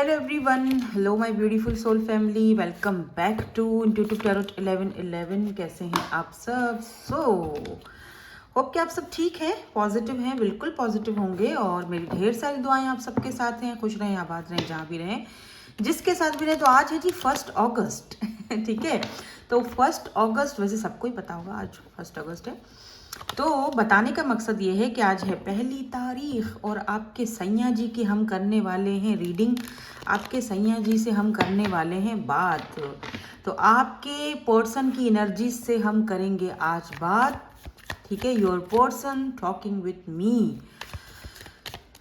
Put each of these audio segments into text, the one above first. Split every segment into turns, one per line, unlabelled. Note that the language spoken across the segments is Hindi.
Hello everyone, hello my beautiful soul family, welcome back to Intuitive Tarot 1111। कैसे हैं आप सब? होप कि आप सब ठीक हैं, पॉजिटिव हैं, बिल्कुल पॉजिटिव होंगे और मेरी ढेर सारी दुआएं आप सबके साथ हैं। खुश रहें, आबाद रहें, जहाँ भी रहें, जिसके साथ भी रहें। तो आज है जी 1 अगस्त ठीक है, तो 1 अगस्त वैसे सबको ही पता होगा आज 1 अगस्त है। तो बताने का मकसद ये है कि आज है पहली तारीख और आपके सैया जी की हम करने वाले हैं रीडिंग, आपके सैया जी से हम करने वाले हैं बात। तो आपके पर्सन की एनर्जी से हम करेंगे आज बात, ठीक है। Your person talking with me.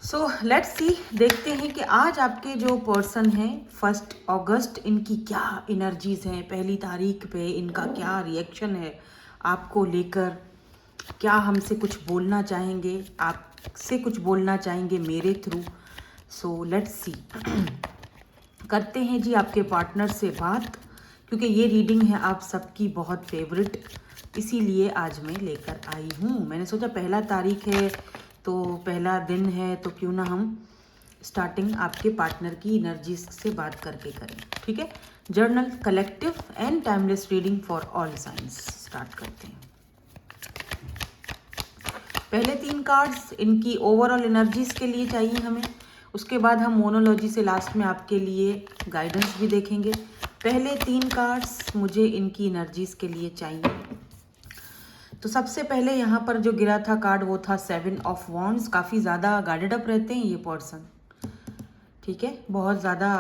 So let's see, देखते हैं कि आज आपके जो पर्सन हैं 1 अगस्त, इनकी क्या एनर्जीज हैं, पहली तारीख पे इनका क्या रिएक्शन है आपको लेकर, क्या हमसे कुछ बोलना चाहेंगे, आपसे कुछ बोलना चाहेंगे मेरे थ्रू। सो लेट्स सी करते हैं जी आपके पार्टनर से बात, क्योंकि ये रीडिंग है आप सबकी बहुत फेवरेट, इसीलिए आज मैं लेकर आई हूँ। मैंने सोचा पहला तारीख है तो पहला दिन है, तो क्यों ना हम स्टार्टिंग आपके पार्टनर की एनर्जी से बात करके करें, ठीक है। Journal, collective and timeless reading for all science start करते हैं। पहले 3 कार्ड्स इनकी ओवरऑल एनर्जीज के लिए चाहिए हमें, उसके बाद हम मोनोलॉजी से लास्ट में आपके लिए गाइडेंस भी देखेंगे। पहले 3 कार्ड्स मुझे इनकी एनर्जीज के लिए चाहिए। तो सबसे पहले यहाँ पर जो गिरा था कार्ड वो था 7 ऑफ वॉन्ड्स। काफ़ी ज़्यादा गार्डेड अप रहते हैं ये पर्सन, ठीक है, बहुत ज़्यादा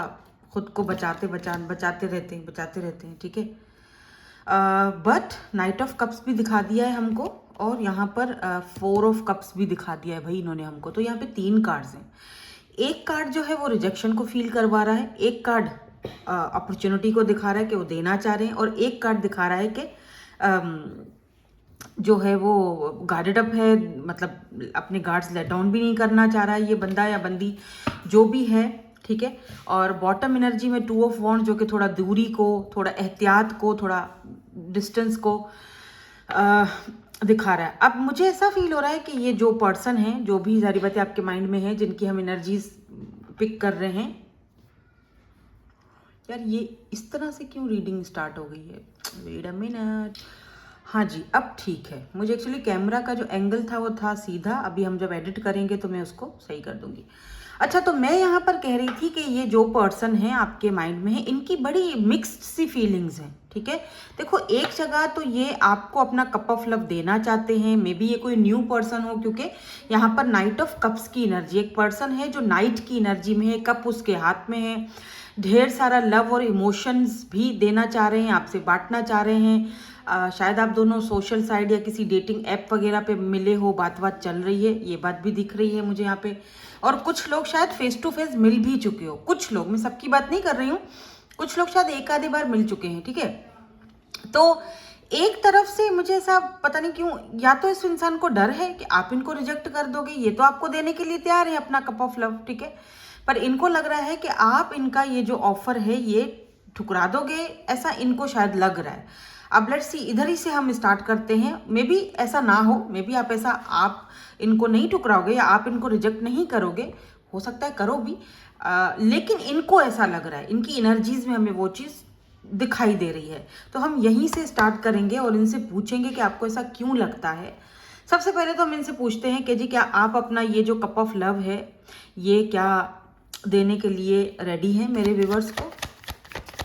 खुद को बचाते रहते हैं, ठीक है। बट नाइट ऑफ कप्स भी दिखा दिया है हमको, और यहाँ पर 4 ऑफ कप्स भी दिखा दिया है भाई इन्होंने हमको। तो यहाँ पे 3 कार्ड्स हैं। एक कार्ड जो है वो रिजेक्शन को फील करवा रहा है, एक कार्ड अपॉर्चुनिटी को दिखा रहा है कि वो देना चाह रहे हैं, और एक कार्ड दिखा रहा है कि जो है वो गार्डेड अप है, मतलब अपने गार्ड्स लेट डाउन भी नहीं करना चाह रहा है ये बंदा या बंदी जो भी है, ठीक है। और बॉटम एनर्जी में 2 ऑफ वॉन्ड, जो कि थोड़ा दूरी को, थोड़ा एहतियात को, थोड़ा डिस्टेंस को दिखा रहा है। अब मुझे ऐसा फील हो रहा है कि ये जो पर्सन है, जो भी सारी बातें आपके माइंड में है, जिनकी हम एनर्जीज पिक कर रहे हैं, यार ये इस तरह से क्यों रीडिंग स्टार्ट हो गई है? Wait a minute. हाँ जी, अब ठीक है। मुझे एक्चुअली कैमरा का जो एंगल था वो था सीधा, अभी हम जब एडिट करेंगे तो मैं उसको सही कर दूंगी। अच्छा, तो मैं यहाँ पर कह रही थी कि ये जो पर्सन है आपके माइंड में है, इनकी बड़ी मिक्स्ड सी फीलिंग्स हैं, ठीक है। देखो, एक जगह तो ये आपको अपना कप ऑफ लव देना चाहते हैं, मे बी ये कोई न्यू पर्सन हो, क्योंकि यहाँ पर नाइट ऑफ कप्स की एनर्जी, एक पर्सन है जो नाइट की एनर्जी में है, कप उसके हाथ में है, ढेर सारा लव और इमोशंस भी देना चाह रहे हैं, आपसे बांटना चाह रहे हैं। शायद आप दोनों सोशल साइड या किसी डेटिंग ऐप वगैरह पे मिले हो, बात चल रही है, ये बात भी दिख रही है मुझे यहाँ पे। और कुछ लोग शायद फेस टू फेस मिल भी चुके हो, कुछ लोग, मैं सबकी बात नहीं कर रही हूँ, कुछ लोग शायद एक आधी बार मिल चुके हैं, ठीक है। तो एक तरफ से मुझे ऐसा पता नहीं क्यों, या तो इस इंसान को डर है कि आप इनको रिजेक्ट कर दोगे, ये तो आपको देने के लिए तैयार है अपना कप ऑफ लव, ठीक है, पर इनको लग रहा है कि आप इनका ये जो ऑफर है ये ठुकरा दोगे, ऐसा इनको शायद लग रहा है। अब लेट्स सी, इधर ही से हम स्टार्ट करते हैं। मे बी ऐसा ना हो, मे बी आप इनको नहीं ठुकराओगे या आप इनको रिजेक्ट नहीं करोगे, हो सकता है करो भी, लेकिन इनको ऐसा लग रहा है, इनकी एनर्जीज में हमें वो चीज़ दिखाई दे रही है। तो हम यहीं से स्टार्ट करेंगे और इनसे पूछेंगे कि आपको ऐसा क्यों लगता है। सबसे पहले तो हम इनसे पूछते हैं कि जी क्या आप अपना ये जो कप ऑफ लव है ये क्या देने के लिए रेडी हैं मेरे व्यूवर्स को?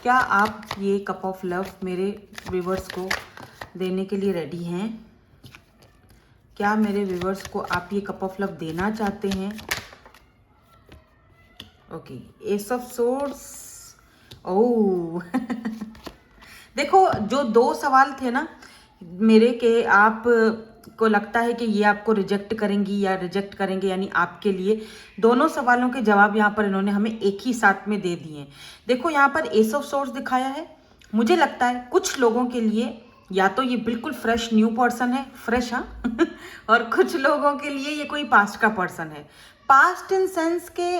क्या आप ये कप ऑफ लव मेरे व्यूवर्स को देने के लिए रेडी हैं? क्या मेरे व्यूवर्स को आप ये कप ऑफ लव देना चाहते हैं? Okay, ace of swords. Oh देखो, जो 2 सवाल थे ना मेरे के, आप को लगता है कि ये आपको रिजेक्ट करेंगी या रिजेक्ट करेंगे, यानी आपके लिए दोनों सवालों के जवाब यहाँ पर इन्होंने हमें एक ही साथ में दे दिए। देखो, यहाँ पर एस ऑफ सोर्स दिखाया है। मुझे लगता है कुछ लोगों के लिए या तो ये बिल्कुल फ्रेश न्यू पर्सन है, फ्रेश, हाँ और कुछ लोगों के लिए ये कोई पास्ट का पर्सन है। पास्ट इन सेंस के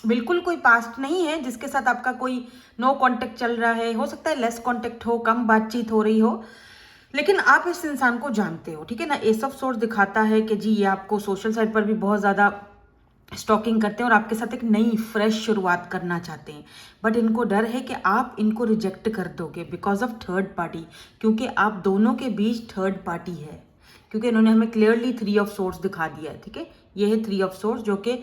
बिल्कुल कोई पास्ट नहीं है जिसके साथ आपका कोई नो कांटेक्ट चल रहा है, हो सकता है लेस कांटेक्ट हो, कम बातचीत हो रही हो, लेकिन आप इस इंसान को जानते हो, ठीक है ना। एस ऑफ सोर्स दिखाता है कि जी ये आपको सोशल साइड पर भी बहुत ज़्यादा स्टॉकिंग करते हैं और आपके साथ एक नई फ्रेश शुरुआत करना चाहते हैं, बट इनको डर है कि आप इनको रिजेक्ट कर दोगे बिकॉज ऑफ थर्ड पार्टी, क्योंकि आप दोनों के बीच थर्ड पार्टी है, क्योंकि इन्होंने हमें क्लियरली 3 ऑफ सोर्स दिखा दिया है। ठीक है, ये है 3 ऑफ सोर्स, जो कि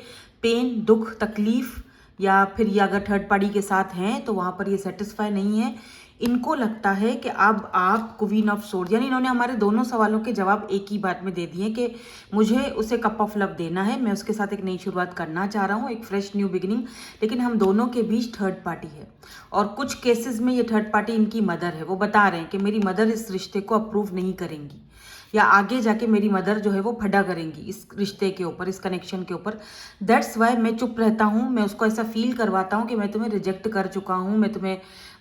पेन, दुख, तकलीफ, या फिर ये अगर थर्ड पार्टी के साथ हैं तो वहां पर ये सेटिस्फाई नहीं है। इनको लगता है कि अब आप क्वीन ऑफ सोर्ड, यानी इन्होंने हमारे दोनों सवालों के जवाब एक ही बात में दे दिए कि मुझे उसे कप ऑफ लव देना है, मैं उसके साथ एक नई शुरुआत करना चाह रहा हूँ, एक फ्रेश न्यू बिगिनिंग, लेकिन हम दोनों के बीच थर्ड पार्टी है। और कुछ केसेस में ये थर्ड पार्टी इनकी मदर है। वो बता रहे हैं कि मेरी मदर इस रिश्ते को अप्रूव नहीं करेंगी, या आगे जाके मेरी मदर जो है वो फटा करेंगी इस रिश्ते के ऊपर, इस कनेक्शन के ऊपर। दैट्स वाई मैं चुप रहता हूँ, मैं उसको ऐसा फील करवाता हूँ कि मैं तुम्हें रिजेक्ट कर चुका हूँ,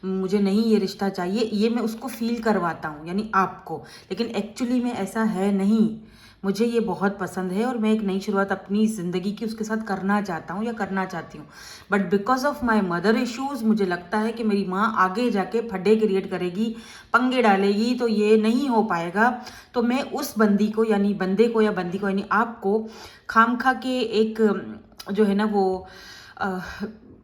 मुझे नहीं ये रिश्ता चाहिए, ये मैं उसको फील करवाता हूँ, यानी आपको। लेकिन एक्चुअली में ऐसा है नहीं, मुझे ये बहुत पसंद है और मैं एक नई शुरुआत अपनी ज़िंदगी की उसके साथ करना चाहता हूँ या करना चाहती हूँ, but because of my mother issues मुझे लगता है कि मेरी माँ आगे जाके फड्डे क्रिएट करेगी, पंगे डालेगी, तो ये नहीं हो पाएगा। तो मैं उस बंदी को, यानी बंदे को, या बंदी को यानी आपको खामखा के एक जो है ना वो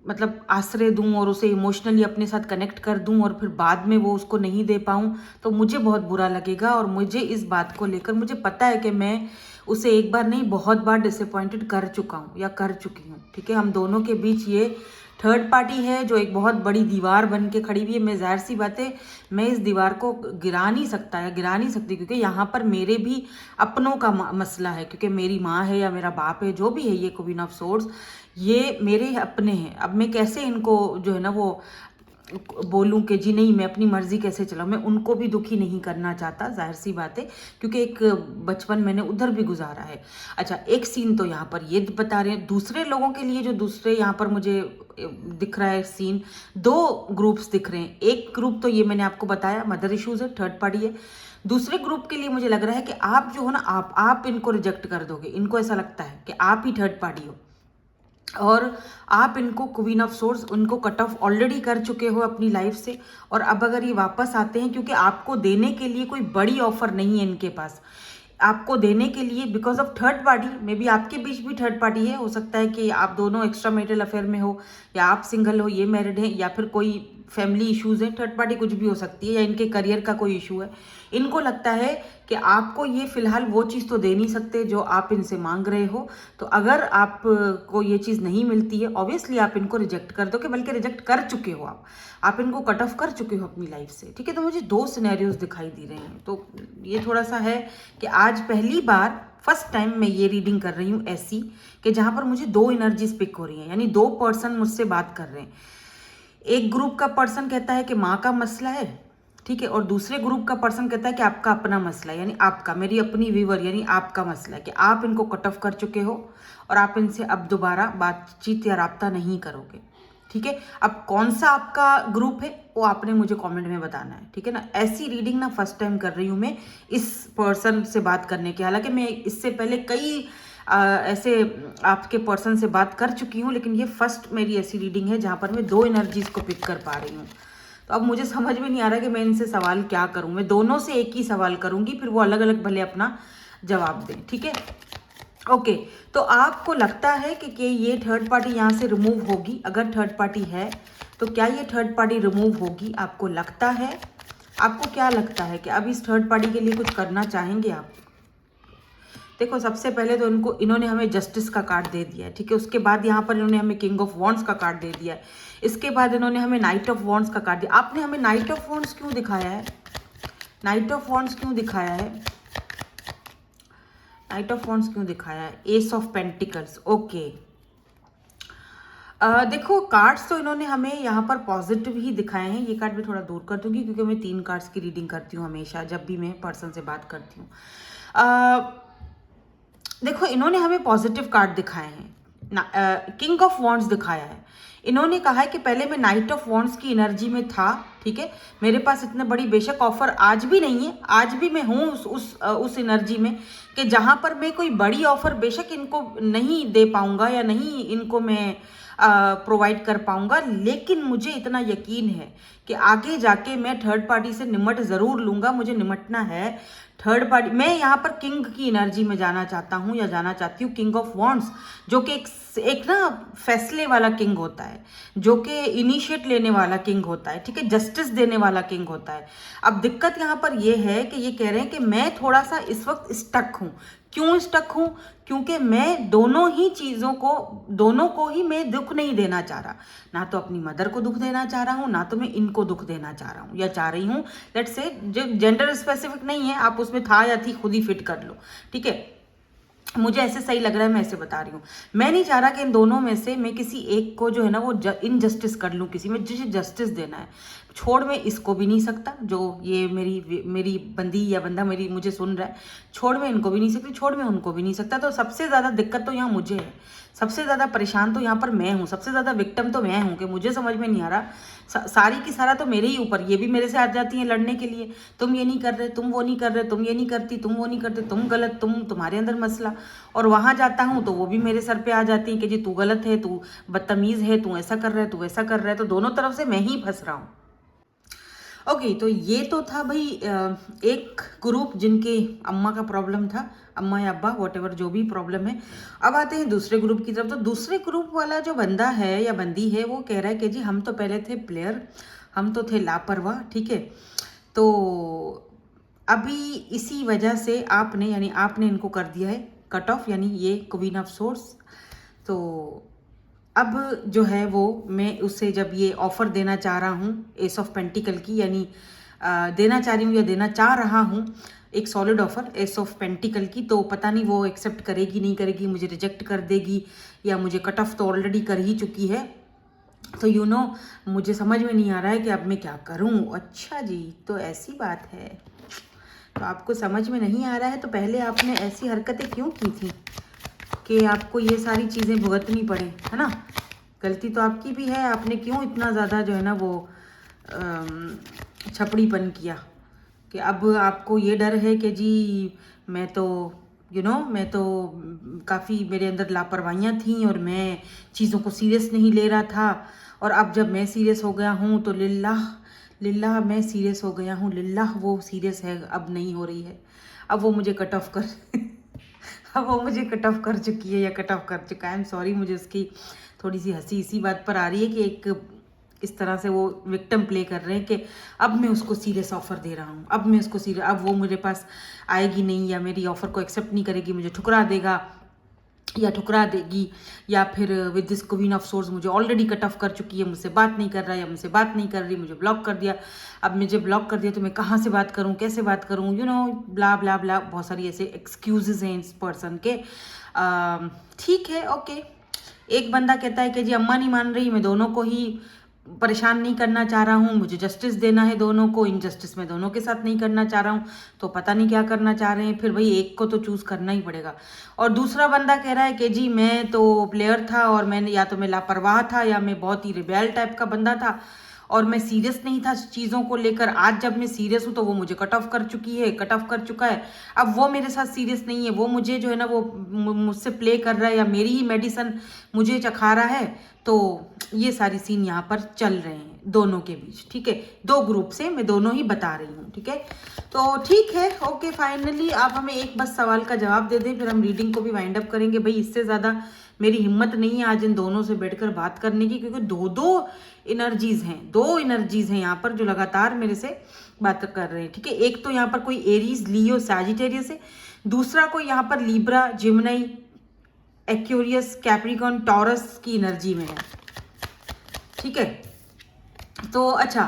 मतलब आश्रय दूं और उसे इमोशनली अपने साथ कनेक्ट कर दूं और फिर बाद में वो उसको नहीं दे पाऊं, तो मुझे बहुत बुरा लगेगा। और मुझे इस बात को लेकर मुझे पता है कि मैं उसे एक बार नहीं बहुत बार डिसअपॉइंटेड कर चुका हूं या कर चुकी हूं। ठीक है, हम दोनों के बीच ये थर्ड पार्टी है जो एक बहुत बड़ी दीवार बन के खड़ी हुई है। मैं जाहिर सी बात है, मैं इस दीवार को गिरा नहीं सकता या गिरा नहीं सकती, क्योंकि यहाँ पर मेरे भी अपनों का मसला है, क्योंकि मेरी माँ है या मेरा बाप है, जो भी है ये क्वीन ऑफ सोर्ड्स, ये मेरे अपने हैं। अब मैं कैसे इनको जो है ना वो बोलूं कि जी नहीं मैं अपनी मर्जी कैसे चलाऊं, मैं उनको भी दुखी नहीं करना चाहता, जाहिर सी बात है, क्योंकि एक बचपन मैंने उधर भी गुजारा है। अच्छा, एक सीन तो यहाँ पर ये बता रहे हैं, दूसरे लोगों के लिए जो दूसरे यहाँ पर मुझे दिख रहा है सीन, 2 ग्रुप्स दिख रहे हैं। एक ग्रुप तो ये मैंने आपको बताया मदर इश्यूज है, थर्ड पार्टी है। दूसरे ग्रुप के लिए मुझे लग रहा है कि आप जो हो ना, आप इनको रिजेक्ट कर दोगे। इनको ऐसा लगता है कि आप ही थर्ड पार्टी हो और आप इनको क्वीन ऑफ सोर्ड्स, उनको कट ऑफ ऑलरेडी कर चुके हो अपनी लाइफ से। और अब अगर ये वापस आते हैं, क्योंकि आपको देने के लिए कोई बड़ी ऑफर नहीं है इनके पास, आपको देने के लिए because of third party, may be आपके बीच भी थर्ड पार्टी है, हो सकता है कि आप दोनों एक्स्ट्रा मैरिटल अफेयर में हो, या आप सिंगल हो, ये मैरिड है, या फिर कोई फैमिली इश्यूज है, थर्ड पार्टी कुछ भी हो सकती है, या इनके करियर का कोई इशू है। इनको लगता है कि आपको ये फिलहाल वो चीज़ तो दे नहीं सकते जो आप इनसे मांग रहे हो, तो अगर आपको ये चीज़ नहीं मिलती है, ऑब्वियसली आप इनको रिजेक्ट कर दोगे, बल्कि रिजेक्ट कर चुके हो, आप इनको कट ऑफ कर चुके हो अपनी लाइफ से। ठीक है, तो मुझे 2 सिनेरियोज दिखाई दे रहे हैं। तो ये थोड़ा सा है कि आज पहली बार, फर्स्ट टाइम मैं ये रीडिंग कर रही हूँ ऐसी, कि जहाँ पर मुझे 2 एनर्जीज पिक हो रही हैं, यानी 2 पर्सन मुझसे बात कर रहे हैं। एक ग्रुप का पर्सन कहता है कि माँ का मसला है, ठीक है, और दूसरे ग्रुप का पर्सन कहता है कि आपका अपना मसला है, यानी आपका, मेरी अपनी व्यूवर, यानी आपका मसला है कि आप इनको कट ऑफ कर चुके हो और आप इनसे अब दोबारा बातचीत या राब्ता नहीं करोगे। ठीक है, अब कौन सा आपका ग्रुप है वो आपने मुझे कमेंट में बताना है। ठीक है ना, ऐसी रीडिंग ना फर्स्ट टाइम कर रही हूँ मैं इस पर्सन से बात करने के, हालांकि मैं इससे पहले कई ऐसे आपके पर्सन से बात कर चुकी हूँ, लेकिन ये फर्स्ट मेरी ऐसी रीडिंग है जहाँ पर मैं 2 एनर्जीज को पिक कर पा रही हूँ। तो अब मुझे समझ में नहीं आ रहा कि मैं इनसे सवाल क्या करूँ। मैं दोनों से एक ही सवाल करूँगी, फिर वो अलग अलग भले अपना जवाब दें। ठीक है, ओके। तो आपको लगता है कि ये थर्ड पार्टी यहाँ से रिमूव होगी? अगर थर्ड पार्टी है तो क्या ये थर्ड पार्टी रिमूव होगी? आपको लगता है, आपको क्या लगता है कि अब इस थर्ड पार्टी के लिए कुछ करना चाहेंगे आप? देखो, सबसे पहले तो इन्होंने हमें जस्टिस का कार्ड दे दिया है, ठीक है। उसके बाद यहाँ पर इन्होंने हमें किंग ऑफ वॉन्ड्स का कार्ड दे दिया है। इसके बाद इन्होंने हमें नाइट ऑफ वॉन्ड्स का कार्ड दिया। आपने हमें नाइट ऑफ वॉन्ड्स क्यों दिखाया है? नाइट ऑफ वॉन्ड्स क्यों दिखाया है? नाइट ऑफ वॉन्ड्स क्यों दिखाया है? S of pentacles, okay. देखो, कार्ड्स तो इन्होंने हमें यहाँ पर पॉजिटिव ही दिखाए हैं। ये कार्ड मैं थोड़ा दूर कर दूंगी क्योंकि मैं 3 कार्ड्स की रीडिंग करती हूँ हमेशा जब भी मैं पर्सन से बात करती हूँ। देखो, इन्होंने हमें पॉजिटिव कार्ड दिखाए हैं, किंग ऑफ वॉन्ड्स दिखाया है। इन्होंने कहा है कि पहले मैं नाइट ऑफ वॉन्ड्स की एनर्जी में था, ठीक है। मेरे पास इतने बड़ी बेशक ऑफर आज भी नहीं है, आज भी मैं हूँ उस एनर्जी में कि जहाँ पर मैं कोई बड़ी ऑफर बेशक इनको नहीं दे पाऊंगा या नहीं इनको मैं प्रोवाइड कर पाऊंगा, लेकिन मुझे इतना यकीन है कि आगे जाके मैं थर्ड पार्टी से निमट ज़रूर लूँगा। मुझे निमटना है थर्ड पार्टी। मैं यहाँ पर किंग की एनर्जी में जाना चाहता हूँ या जाना चाहती हूँ, किंग ऑफ वॉन्ड्स, जो कि एक एक ना फैसले वाला किंग होता है, जो कि इनिशिएट लेने वाला किंग होता है, ठीक है, जस्टिस देने वाला किंग होता है। अब दिक्कत यहाँ पर ये है कि ये कह रहे हैं कि मैं थोड़ा सा इस वक्त स्टक हूँ। क्यों स्टक हूँ? क्योंकि मैं दोनों ही चीज़ों को, दोनों को ही मैं दुख नहीं देना चाह रहा। ना तो अपनी मदर को दुख देना चाह रहा हूँ, ना तो मैं इनको दुख देना चाह रहा हूँ या चाह रही हूँ। लेट्स से जो जेंडर स्पेसिफिक नहीं है, आप उसमें था या थी खुद ही फिट कर लो, ठीक है। मुझे ऐसे सही लग रहा है, मैं ऐसे बता रही हूँ। मैं नहीं चाह रहा कि इन दोनों में से मैं किसी एक को जो है ना वो इनजस्टिस कर लूँ किसी में, जिसे जस्टिस देना है। छोड़ मैं इसको भी नहीं सकता, जो ये मेरी बंदी या बंदा मुझे सुन रहा है। छोड़ मैं इनको भी नहीं सकती, छोड़ मैं उनको भी नहीं सकता। तो सबसे ज़्यादा दिक्कत तो यहाँ मुझे है, सबसे ज़्यादा परेशान तो यहाँ पर मैं हूँ, सबसे ज़्यादा विक्टिम तो मैं हूँ कि मुझे समझ में नहीं आ रहा। सारी की सारा तो मेरे ही ऊपर, ये भी मेरे से आ जाती हैं लड़ने के लिए। तुम ये नहीं कर रहे, तुम वो नहीं कर रहे, तुम ये नहीं करती, तुम वो नहीं करते, तुम गलत, तुम्हारे अंदर मसला। और वहाँ जाता हूँ तो वो भी मेरे सर पे आ जाती हैं कि जी तू गलत है, तू बदतमीज़ है, तू ऐसा कर रहा है, तू वैसा कर रहा है। तो दोनों तरफ से मैं ही फंस रहा हूँ। ओके, तो ये तो था भाई एक ग्रुप जिनके अम्मा का प्रॉब्लम था, अम्मा या अब्बा वॉटेवर जो भी प्रॉब्लम है। अब आते हैं दूसरे ग्रुप की तरफ। तो दूसरे ग्रुप वाला जो बंदा है या बंदी है, वो कह रहा है कि जी हम तो पहले थे प्लेयर, हम तो थे लापरवाह, ठीक है। तो अभी इसी वजह से आपने इनको कर दिया है कट ऑफ, यानी ये क्वीन ऑफ सोर्स। तो अब जो है वो मैं उससे जब ये ऑफ़र देना चाह रहा हूँ एस ऑफ पेंटिकल की, यानी देना चाह रही हूँ या देना चाह रहा हूँ एक solid offer S of pentacle की, तो पता नहीं वो एक्सेप्ट करेगी नहीं करेगी, मुझे रिजेक्ट कर देगी या मुझे कट ऑफ तो ऑलरेडी कर ही चुकी है। तो मुझे समझ में नहीं आ रहा है कि अब मैं क्या करूँ। अच्छा जी, तो ऐसी बात है। तो आपको समझ में नहीं आ रहा है तो पहले आपने ऐसी हरकतें क्यों की थी कि आपको ये सारी चीज़ें भुगतनी पड़े, है ना। गलती तो आपकी भी है, आपने क्यों इतना ज़्यादा जो है ना वो छपड़ीपन किया कि अब आपको ये डर है कि जी मैं तो मैं तो काफ़ी मेरे अंदर लापरवाहियाँ थीं और मैं चीज़ों को सीरियस नहीं ले रहा था, और अब जब मैं सीरियस हो गया हूँ तो लिल्लाह लिल्लाह मैं सीरियस हो गया हूँ, लिल्लाह वो सीरियस है, अब नहीं हो रही है, अब वो मुझे कट ऑफ कर अब वो मुझे कट ऑफ कर चुकी है या कट ऑफ कर चुका है। आई एम सॉरी, मुझे उसकी थोड़ी सी हंसी इसी बात पर आ रही है कि एक इस तरह से वो विक्टिम प्ले कर रहे हैं कि अब मैं उसको सीरियस ऑफर दे रहा हूँ, अब मैं उसको सीरियस, अब वो मेरे पास आएगी नहीं या मेरी ऑफर को एक्सेप्ट नहीं करेगी, मुझे ठुकरा देगा या ठुकरा देगी, या फिर with this queen of source मुझे ऑलरेडी कट ऑफ कर चुकी है, मुझसे बात नहीं कर रहा है या मुझसे बात नहीं कर रही, मुझे ब्लॉक कर दिया। अब मुझे ब्लॉक कर दिया तो मैं कहाँ से बात करूँ, कैसे बात करूँ, ब्ला ब्ला ब्ला, बहुत सारी ऐसे एक्सक्यूजेज हैं इस पर्सन के। ठीक है, ओके। एक बंदा कहता है कि जी अम्मा नहीं मान रही, मैं दोनों को ही परेशान नहीं करना चाह रहा हूँ, मुझे जस्टिस देना है दोनों को, इनजस्टिस में दोनों के साथ नहीं करना चाह रहा हूँ। तो पता नहीं क्या करना चाह रहे हैं, फिर भाई एक को तो चूज़ करना ही पड़ेगा। और दूसरा बंदा कह रहा है कि जी मैं तो प्लेयर था और मैंने या तो मैं लापरवाह था या मैं बहुत ही रिबेल टाइप का बंदा था और मैं सीरियस नहीं था चीज़ों को लेकर। आज जब मैं सीरियस हूँ तो वो मुझे कट ऑफ कर चुकी है, कट ऑफ कर चुका है। अब वो मेरे साथ सीरियस नहीं है, वो मुझे जो है ना वो मुझसे प्ले कर रहा है या मेरी ही मेडिसिन मुझे चखा रहा है। तो ये सारी सीन यहाँ पर चल रहे हैं दोनों के बीच, ठीक है। दो ग्रुप से मैं दोनों ही बता रही हूँ, ठीक है। तो ठीक है, ओके, फाइनली आप हमें एक बस सवाल का जवाब दे दें, फिर हम रीडिंग को भी वाइंड अप करेंगे। भाई इससे ज़्यादा मेरी हिम्मत नहीं है आज इन दोनों से बैठकर बात करने की, क्योंकि दो एनर्जीज हैं यहाँ पर जो लगातार मेरे से बात कर रहे हैं, ठीक है। एक तो यहाँ पर कोई एरीज, लियो, सैजिटेरियस है, दूसरा कोई यहाँ पर Libra, Gemini, Aquarius, Capricorn, taurus की एनर्जी में है, ठीक है। तो अच्छा,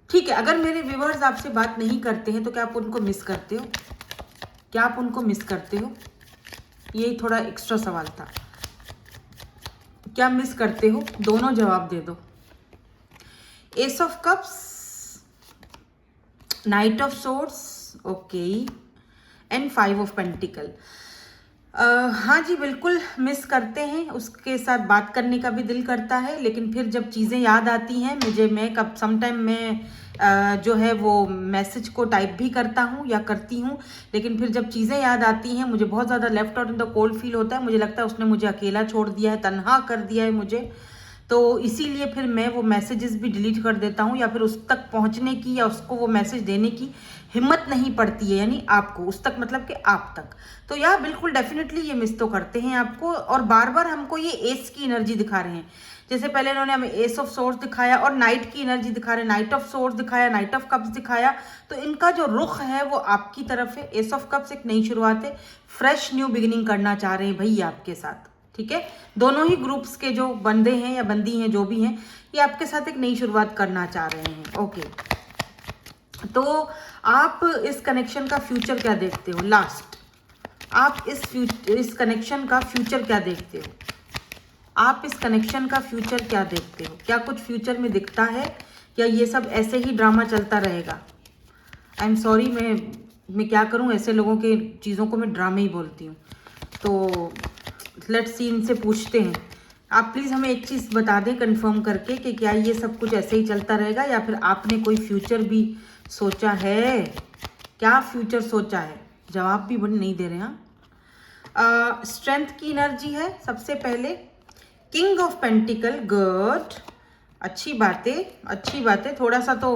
ठीक है, अगर मेरे व्यूअर्स आपसे बात नहीं करते हैं तो क्या आप उनको मिस करते हो? क्या आप उनको मिस करते हो? ये थोड़ा एक्स्ट्रा सवाल था, क्या मिस करते हो? दोनों जवाब दे दो। S of cups, night of swords, okay, and 5 of pentacle. हाँ जी, बिल्कुल मिस करते हैं, उसके साथ बात करने का भी दिल करता है, लेकिन फिर जब चीज़ें याद आती हैं मैं कब समटाइम मैं जो है वो मैसेज को टाइप भी करता हूँ या करती हूँ, लेकिन फिर जब चीज़ें याद आती हैं मुझे बहुत ज़्यादा left out in the cold feel होता है। मुझे लगता है उसने मुझे अकेला छोड़ दिया है, तन्हा कर दिया है मुझे, तो इसीलिए फिर मैं वो मैसेजेस भी डिलीट कर देता हूँ, या फिर उस तक पहुँचने की या उसको वो मैसेज देने की हिम्मत नहीं पड़ती है, यानी आपको उस तक मतलब कि आप तक। तो यार बिल्कुल डेफिनेटली ये मिस तो करते हैं आपको, और बार बार हमको ये एस की एनर्जी दिखा रहे हैं। जैसे पहले इन्होंने हमें एस ऑफ सोर्स दिखाया और नाइट की एनर्जी दिखा रहे हैं, नाइट ऑफ सोर्स दिखाया, नाइट ऑफ कप्स दिखाया। तो इनका जो रुख है वो आपकी तरफ है। एस ऑफ कप्स एक नई शुरुआत है, फ्रेश न्यू बिगिनिंग करना चाह रहे हैं भैया आपके साथ, ठीक है। दोनों ही ग्रुप्स के जो बंदे हैं या बंदी हैं जो भी हैं, ये आपके साथ एक नई शुरुआत करना चाह रहे हैं। ओके, तो आप इस कनेक्शन का फ्यूचर क्या देखते हो? लास्ट, आप इस कनेक्शन का फ्यूचर क्या देखते हो? आप इस कनेक्शन का फ्यूचर क्या देखते हो? क्या कुछ फ्यूचर में दिखता है या ये सब ऐसे ही ड्रामा चलता रहेगा? आई एम सॉरी, मैं क्या करूं, ऐसे लोगों के चीज़ों को मैं ड्रामे ही बोलती हूँ। तो लेट्स सी, इनसे पूछते हैं। आप प्लीज़ हमें एक चीज़ बता दें कंफर्म करके कि क्या ये सब कुछ ऐसे ही चलता रहेगा या फिर आपने कोई फ्यूचर भी सोचा है? क्या फ्यूचर सोचा है? जवाब भी बड़ी नहीं दे रहे हैं। स्ट्रेंथ की एनर्जी है सबसे पहले, किंग ऑफ पेंटिकल, गुड, अच्छी बातें। थोड़ा सा तो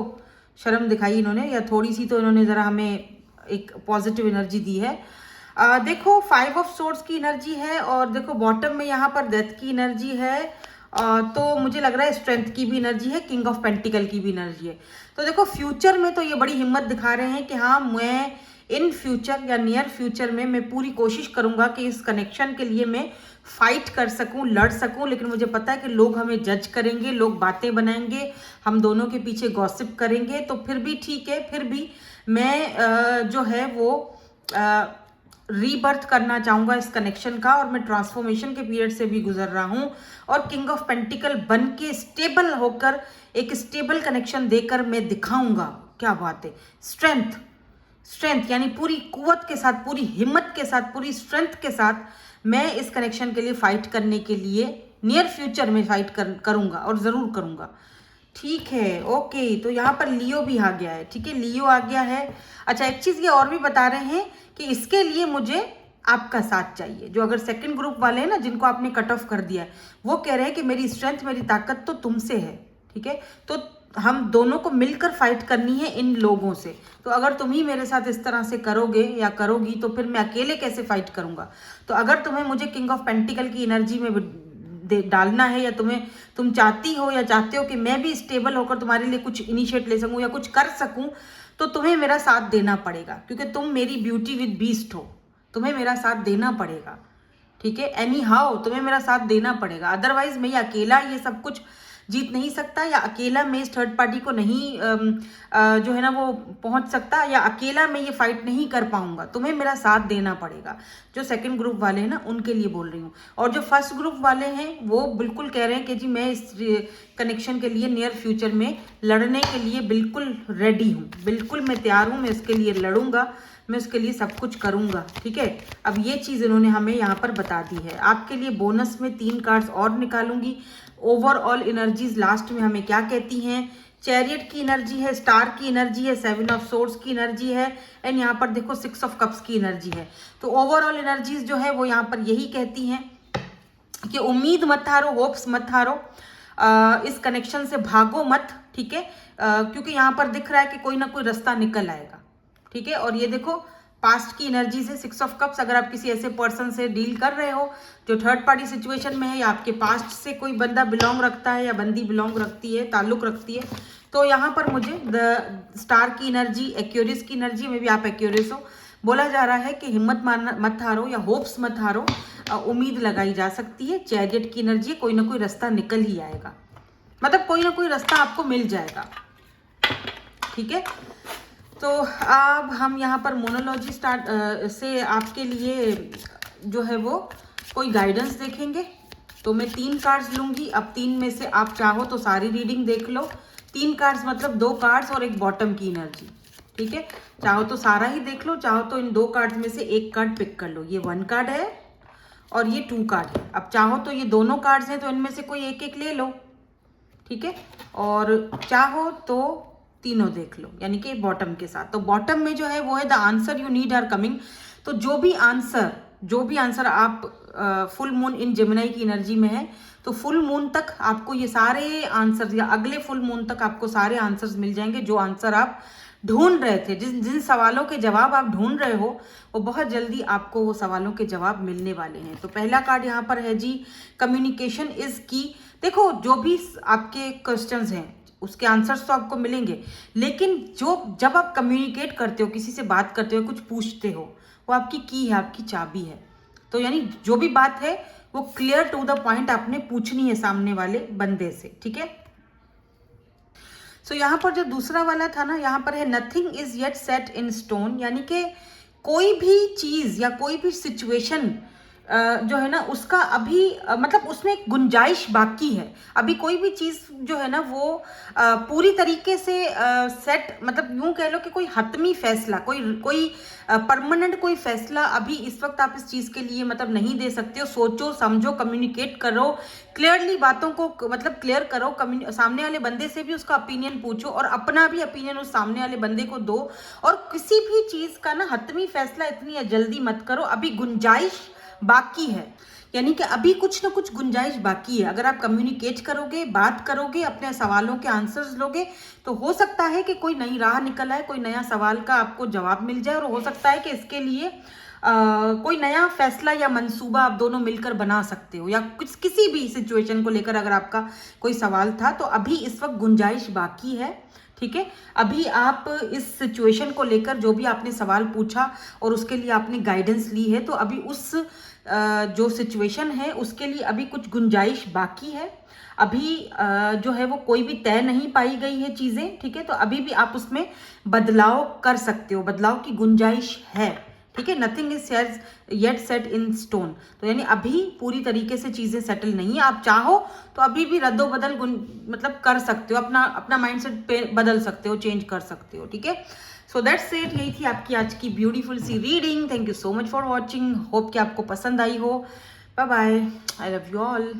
शर्म दिखाई इन्होंने, या थोड़ी सी तो इन्होंने ज़रा हमें एक पॉजिटिव एनर्जी दी है। देखो 5 ऑफ सोर्ड्स की एनर्जी है और देखो बॉटम में यहाँ पर डेथ की एनर्जी है। तो मुझे लग रहा है स्ट्रेंथ की भी एनर्जी है, किंग ऑफ पेंटिकल की भी एनर्जी है। तो देखो फ्यूचर में तो ये बड़ी हिम्मत दिखा रहे हैं कि हाँ, मैं इन फ्यूचर या नियर फ्यूचर में मैं पूरी कोशिश करूंगा कि इस कनेक्शन के लिए मैं फाइट कर सकूं, लड़ सकूं। लेकिन मुझे पता है कि लोग हमें जज करेंगे, लोग बातें बनाएंगे, हम दोनों के पीछे गॉसिप करेंगे। तो फिर भी ठीक है, फिर भी मैं जो है वो रीबर्थ करना चाहूँगा इस कनेक्शन का, और मैं ट्रांसफॉर्मेशन के पीरियड से भी गुजर रहा हूँ। और किंग ऑफ पेंटिकल बन के स्टेबल होकर एक स्टेबल कनेक्शन देकर मैं दिखाऊंगा। क्या बात है, स्ट्रेंथ यानी पूरी कुव्वत के साथ, पूरी हिम्मत के साथ, पूरी स्ट्रेंथ के साथ मैं इस कनेक्शन के लिए फाइट करने के लिए नियर फ्यूचर में फाइट करूंगा और ज़रूर करूंगा। ठीक है, ओके। तो यहाँ पर लियो भी आ गया है, ठीक है, लियो आ गया है। अच्छा, एक चीज़ ये और भी बता रहे हैं कि इसके लिए मुझे आपका साथ चाहिए। जो अगर सेकंड ग्रुप वाले हैं ना, जिनको आपने कट ऑफ कर दिया है, वो कह रहे हैं कि मेरी स्ट्रेंथ, मेरी ताकत तो तुमसे है, ठीक है। तो हम दोनों को मिलकर फाइट करनी है इन लोगों से। तो अगर तुम ही मेरे साथ इस तरह से करोगे या करोगी तो फिर मैं अकेले कैसे फाइट करूंगा? तो अगर तुम्हें मुझे किंग ऑफ पेंटिकल की एनर्जी में डालना है, या तुम चाहती हो या चाहते हो कि मैं भी स्टेबल होकर तुम्हारे लिए कुछ इनिशिएट ले सकूं या कुछ कर सकूं, तो तुम्हें मेरा साथ देना पड़ेगा, क्योंकि तुम मेरी ब्यूटी विद बीस्ट हो। तुम्हें मेरा साथ देना पड़ेगा, ठीक है। एनी हाउ तुम्हें मेरा साथ देना पड़ेगा, अदरवाइज मैं अकेला ये सब कुछ जीत नहीं सकता, या अकेला मैं इस थर्ड पार्टी को नहीं जो है ना वो पहुंच सकता, या अकेला मैं ये फाइट नहीं कर पाऊंगा। तुम्हें मेरा साथ देना पड़ेगा। जो सेकंड ग्रुप वाले हैं ना, उनके लिए बोल रही हूँ। और जो फर्स्ट ग्रुप वाले हैं वो बिल्कुल कह रहे हैं कि जी मैं इस कनेक्शन के लिए नियर फ्यूचर में लड़ने के लिए बिल्कुल रेडी हूँ, बिल्कुल मैं तैयार हूँ, मैं इसके लिए लड़ूंगा, मैं उसके लिए सब कुछ करूंगा, ठीक है। अब ये चीज़ इन्होंने हमें यहाँ पर बता दी है। आपके लिए बोनस में 3 कार्ड्स और निकालूंगी। ओवरऑल एनर्जीज लास्ट में हमें क्या कहती हैं? चैरियट की एनर्जी है, स्टार की एनर्जी है, 7 ऑफ सोर्ड्स की एनर्जी है, एंड यहाँ पर देखो 6 ऑफ कप्स की एनर्जी है। तो ओवरऑल एनर्जीज जो है वो यहाँ पर यही कहती हैं कि उम्मीद मत हारो, होप्स मत हारो, इस कनेक्शन से भागो मत, ठीक है। क्योंकि यहाँ पर दिख रहा है कि कोई ना कोई रास्ता निकल आएगा, ठीक है। और ये देखो पास्ट की एनर्जी से 6 ऑफ कप्स, अगर आप किसी ऐसे पर्सन से डील कर रहे हो जो थर्ड पार्टी सिचुएशन में है, या आपके पास्ट से कोई बंदा बिलोंग रखता है या बंदी बिलोंग रखती है, ताल्लुक रखती है, तो यहाँ पर मुझे द स्टार की एनर्जी, एक्यूरियस की एनर्जी में भी आप एक्यूरियस हो, बोला जा रहा है कि हिम्मत मत हारो या होप्स मत हारो, उम्मीद लगाई जा सकती है। चैरियट की एनर्जी, कोई ना कोई रास्ता निकल ही आएगा, मतलब कोई ना कोई रास्ता आपको मिल जाएगा, ठीक है। तो अब हम यहाँ पर मोनोलॉजी से आपके लिए जो है वो कोई गाइडेंस देखेंगे। तो मैं 3 कार्ड्स लूँगी। अब 3 में से आप चाहो तो सारी रीडिंग देख लो। 3 कार्ड्स मतलब 2 कार्ड्स और एक बॉटम की एनर्जी, ठीक है। चाहो तो सारा ही देख लो, चाहो तो इन 2 कार्ड्स में से एक कार्ड पिक कर लो। ये 1 कार्ड है और ये 2 कार्ड है। अब चाहो तो ये दोनों कार्ड्स हैं तो इनमें से कोई एक एक ले लो, ठीक है। और चाहो तो तीनों देख लो, यानी कि बॉटम के साथ। तो बॉटम में जो है वो है the answer you need are coming. तो जो भी आंसर आप फुल मून इन जेमिनी की एनर्जी में है, तो फुल मून तक आपको ये सारे आंसर, या अगले फुल मून तक आपको सारे आंसर्स मिल जाएंगे जो आंसर आप ढूंढ रहे थे, जिन जिन सवालों के जवाब आप ढूंढ रहे हो वो बहुत जल्दी आपको वो सवालों के जवाब मिलने वाले हैं। तो पहला कार्ड यहाँ पर है जी, कम्युनिकेशन इज की। देखो, जो भी आपके क्वेश्चंस हैं उसके आंसर्स तो आपको मिलेंगे, लेकिन जब आप कम्युनिकेट करते हो, किसी से बात करते हो, कुछ पूछते हो, वो आपकी की है, आपकी चाबी है। तो यानी जो भी बात है वो क्लियर टू द पॉइंट आपने पूछनी है सामने वाले बंदे से, ठीक है। सो यहाँ पर जो दूसरा वाला था ना, यहाँ पर है nothing is yet set in stone, यानी कि कोई भी चीज या कोई भी सिचुएशन जो है ना उसका अभी मतलब उसमें एक गुंजाइश बाकी है। अभी कोई भी चीज जो है ना वो पूरी तरीके से सेट, मतलब यूं कह लो कि कोई हतमी फैसला, कोई परमानेंट कोई फैसला अभी इस वक्त आप इस चीज के लिए मतलब नहीं दे सकते हो। सोचो, समझो, कम्युनिकेट करो, क्लियरली बातों को मतलब क्लियर करो, सामने वाले बंदे से भी उसका ओपिनियन पूछो और अपना भी ओपिनियन उस सामने वाले बंदे को दो। और किसी भी चीज का ना हतमी फैसला इतनी जल्दी मत करो, अभी गुंजाइश बाकी है, यानी कि अभी कुछ ना कुछ गुंजाइश बाकी है। अगर आप कम्युनिकेट करोगे, बात करोगे, अपने सवालों के आंसर्स लोगे, तो हो सकता है कि कोई नई राह निकल आए, कोई नया सवाल का आपको जवाब मिल जाए, और हो सकता है कि इसके लिए कोई नया फैसला या मंसूबा आप दोनों मिलकर बना सकते हो, या कुछ किसी भी सिचुएशन को लेकर अगर आपका कोई सवाल था तो अभी इस वक्त गुंजाइश बाकी है, ठीक है। अभी आप इस सिचुएशन को लेकर जो भी आपने सवाल पूछा और उसके लिए आपने गाइडेंस ली है, तो अभी उस जो सिचुएशन है उसके लिए अभी कुछ गुंजाइश बाकी है। अभी जो है वो कोई भी तय नहीं पाई गई है चीज़ें, ठीक है। तो अभी भी आप उसमें बदलाव कर सकते हो, बदलाव की गुंजाइश है, ठीक है। Nothing is yet set in stone, तो यानी अभी पूरी तरीके से चीज़ें सेटल नहीं है। आप चाहो तो अभी भी रद्दो बदल मतलब कर सकते हो, अपना माइंडसेट बदल सकते हो, चेंज कर सकते हो, ठीक है। सो दैट्स इट, यही थी आपकी आज की ब्यूटीफुल सी reading. Thank you so much for watching, hope कि आपको पसंद आई हो। Bye bye, I love you all.